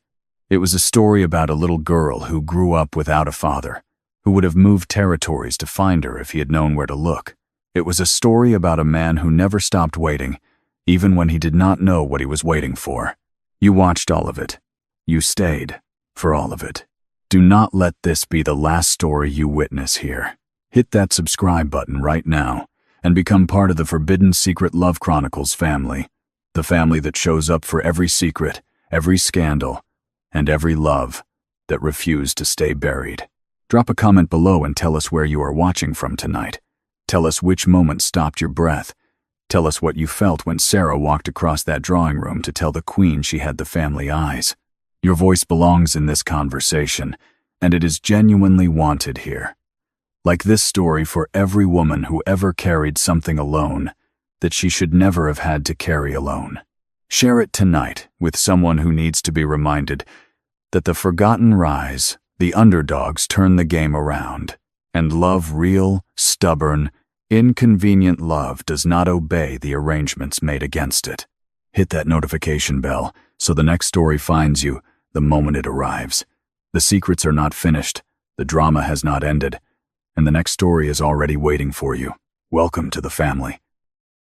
It was a story about a little girl who grew up without a father, who would have moved territories to find her if he had known where to look. It was a story about a man who never stopped waiting, even when he did not know what he was waiting for. You watched all of it. You stayed for all of it. Do not let this be the last story you witness here. Hit that subscribe button right now and become part of the Forbidden Secret Love Chronicles family, the family that shows up for every secret, every scandal, and every love that refused to stay buried. Drop a comment below and tell us where you are watching from tonight. Tell us which moment stopped your breath. Tell us what you felt when Sarah walked across that drawing room to tell the queen she had the family eyes. Your voice belongs in this conversation, and it is genuinely wanted here. Like this story for every woman who ever carried something alone that she should never have had to carry alone. Share it tonight with someone who needs to be reminded that the forgotten rise, the underdogs turn the game around, and love, real, stubborn, inconvenient love, does not obey the arrangements made against it. Hit that notification bell so the next story finds you the moment it arrives. The secrets are not finished, the drama has not ended, and the next story is already waiting for you. Welcome to the family.